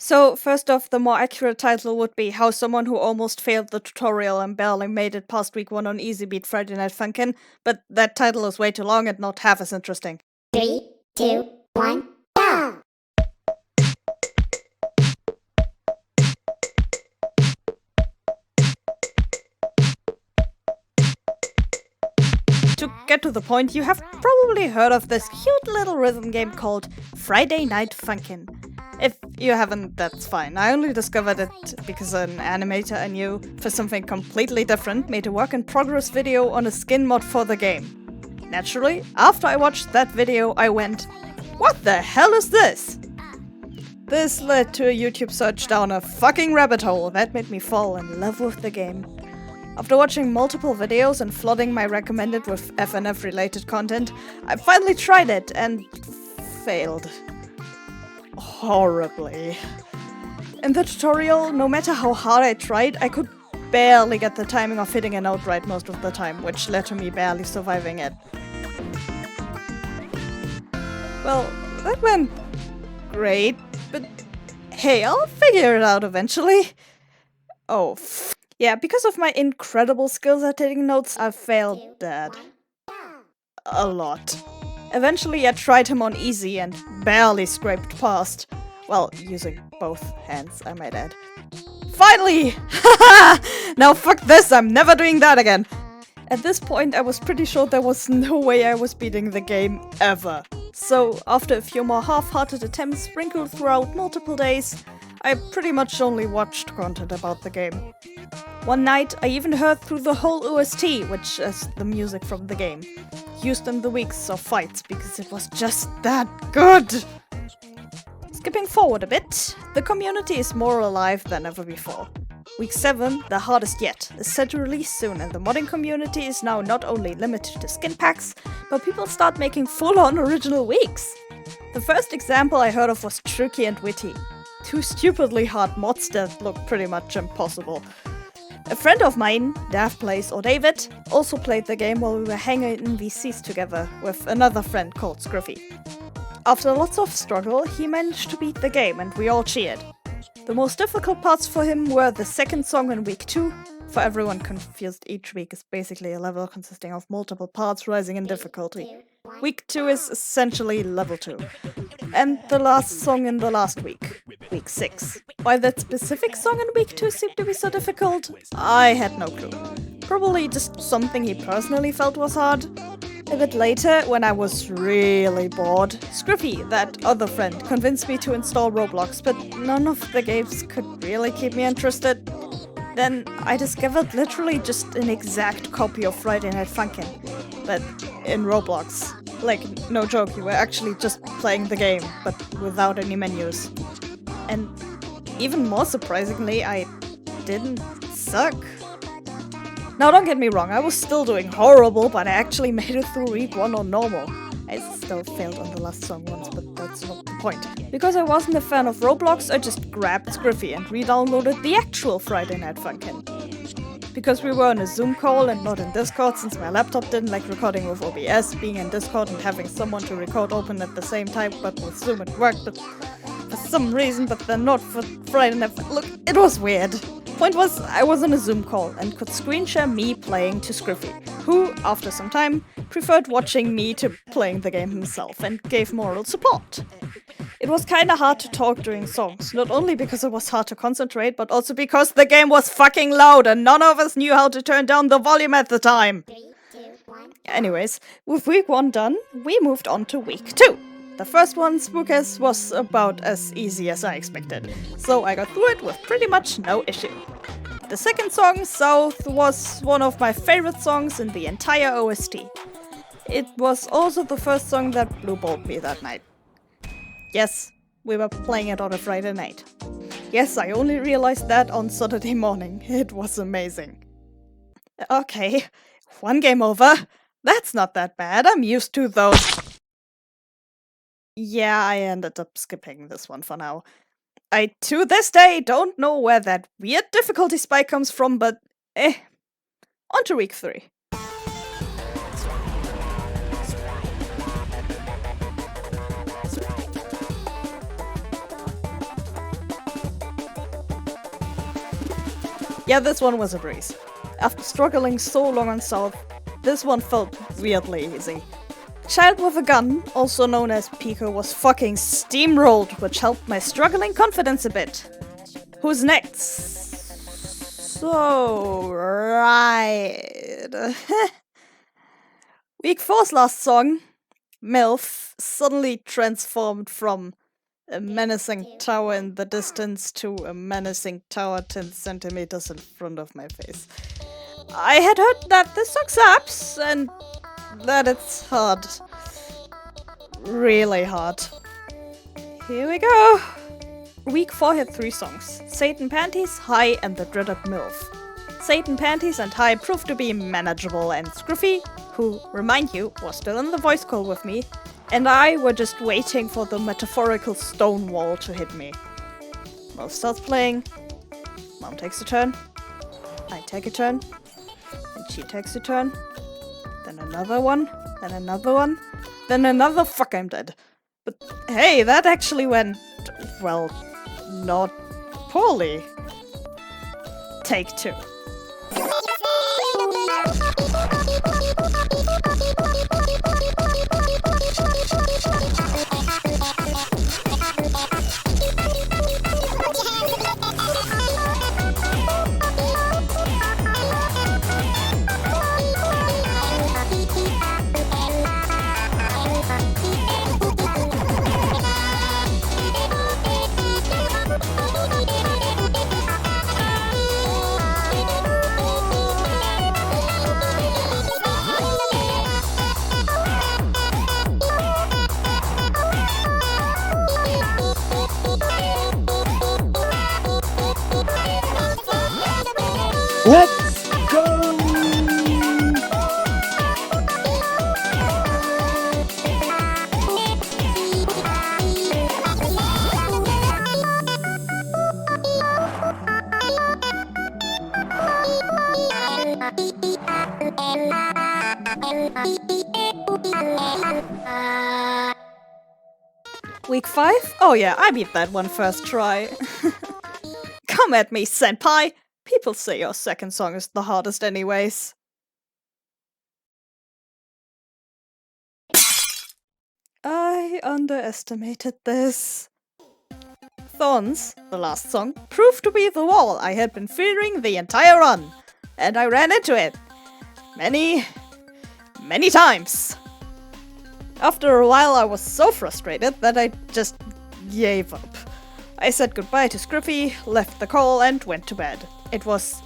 So, first off, the more accurate title would be How Someone Who Almost Failed the Tutorial and Barely Made It Past Week 1 on Easy Beat Friday Night Funkin', but that title is way too long and not half as interesting. 3, 2, 1, go! To get to the point, you have probably heard of this cute little rhythm game called Friday Night Funkin'. If you haven't, that's fine. I only discovered it because an animator I knew for something completely different made a work-in-progress video on a skin mod for the game. Naturally, after I watched that video, I went, "What the hell is this?" This led to a YouTube search down a fucking rabbit hole that made me fall in love with the game. After watching multiple videos and flooding my recommended with FNF related content, I finally tried it and failed. Horribly. In the tutorial, no matter how hard I tried, I could barely get the timing of hitting a note right most of the time, which led to me barely surviving it. Well, that went great, but hey, I'll figure it out eventually. Oh, yeah, because of my incredible skills at hitting notes, I failed that. A lot. Eventually I tried him on easy and barely scraped past. Well, using both hands, I might add. Finally! Haha! Now fuck this, I'm never doing that again! At this point I was pretty sure there was no way I was beating the game ever. So, after a few more half-hearted attempts sprinkled throughout multiple days, I pretty much only watched content about the game. One night, I even heard through the whole OST, which is the music from the game, used in the weeks of fights because it was just that good! Skipping forward a bit, the community is more alive than ever before. Week 7, the hardest yet, is set to release soon, and the modding community is now not only limited to skin packs, but people start making full-on original weeks! The first example I heard of was Tricky and Witty. Two stupidly hard mods that look pretty much impossible. A friend of mine, DavPlays or David, also played the game while we were hanging in VCs together with another friend called Scruffy. After lots of struggle, he managed to beat the game and we all cheered. The most difficult parts for him were the second song in week 2. For everyone confused, each week is basically a level consisting of multiple parts rising in difficulty. Week 2 is essentially level 2. And the last song in the last week, week 6. Why that specific song in week 2 seemed to be so difficult, I had no clue. Probably just something he personally felt was hard. A bit later, when I was really bored, Scruffy, that other friend, convinced me to install Roblox, but none of the games could really keep me interested. Then I discovered literally just an exact copy of Friday Night Funkin', but in Roblox. Like, no joke, you were actually just playing the game, but without any menus. And even more surprisingly, I didn't suck. Now don't get me wrong, I was still doing horrible, but I actually made it through week 1 on normal. I still failed on the last song once, but that's not the point. Because I wasn't a fan of Roblox, I just grabbed Scruffy and re-downloaded the actual Friday Night Funkin'. Because we were on a Zoom call and not in Discord, since my laptop didn't like recording with OBS, being in Discord and having someone to record open at the same time, but with Zoom it worked, but for some reason, but then not for Friday Night Funkin'. Look, it was weird. Point was, I was on a Zoom call and could screen share me playing to Scruffy, who, after some time, preferred watching me to playing the game himself and gave moral support. It was kinda hard to talk during songs, not only because it was hard to concentrate, but also because the game was fucking loud and none of us knew how to turn down the volume at the time. 3, 2, 1. Anyways, with week 1 done, we moved on to week 2. The first one, Spookers, was about as easy as I expected, so I got through it with pretty much no issue. The second song, South, was one of my favorite songs in the entire OST. It was also the first song that blue balled me that night. Yes, we were playing it on a Friday night. Yes, I only realized that on Saturday morning. It was amazing. Okay, 1 game over. That's not that bad, I'm used to those. Yeah, I ended up skipping this one for now. I, to this day, don't know where that weird difficulty spike comes from, but on to week 3. Yeah, this one was a breeze. After struggling so long on South, this one felt weirdly easy. Child with a Gun, also known as Pico, was fucking steamrolled, which helped my struggling confidence a bit. Who's next? So, right. Week 4's last song, MILF, suddenly transformed from a menacing tower in the distance to a menacing tower 10 centimeters in front of my face. I had heard that this song slaps and that it's hard. Really hard. Here we go. Week 4 had 3 songs: Satan Panties, High, and the dreaded MILF. Satan Panties and High proved to be manageable, and Scruffy, who, remind you, was still in the voice call with me, and I were just waiting for the metaphorical stone wall to hit me. MILF starts playing, Mom takes a turn, I take a turn, and she takes a turn, then another one, then another one, then another. Fuck, I'm dead. But hey, that actually went, well, not poorly. Take 2. Let's go! Week 5? Oh yeah, I beat that one first try. Come at me, senpai! People say your second song is the hardest anyways. I underestimated this. Thorns, the last song, proved to be the wall I had been fearing the entire run. And I ran into it. Many times. After a while I was so frustrated that I just gave up. I said goodbye to Scruffy, left the call, and went to bed. It was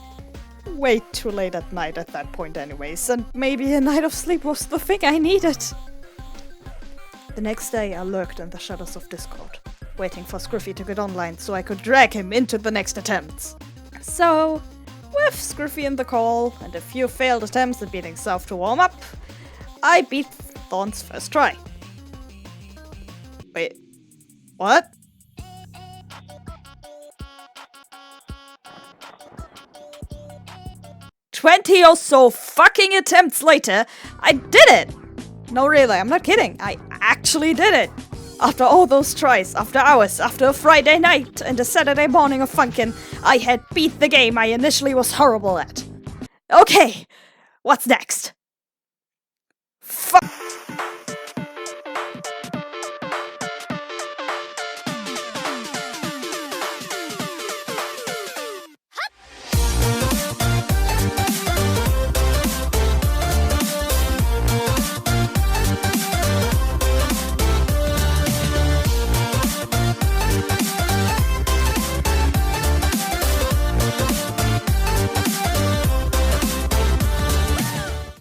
way too late at night at that point anyways, and maybe a night of sleep was the thing I needed. The next day I lurked in the shadows of Discord, waiting for Scruffy to get online so I could drag him into the next attempts. So, with Scruffy in the call, and a few failed attempts at beating South to warm up, I beat Thorn's first try. Wait, what? "20 or so fucking attempts later, I did it! No, really, I'm not kidding. I actually did it! After all those tries, after hours, after a Friday night and a Saturday morning of funkin', I had beat the game I initially was horrible at. Okay, what's next? Fuck.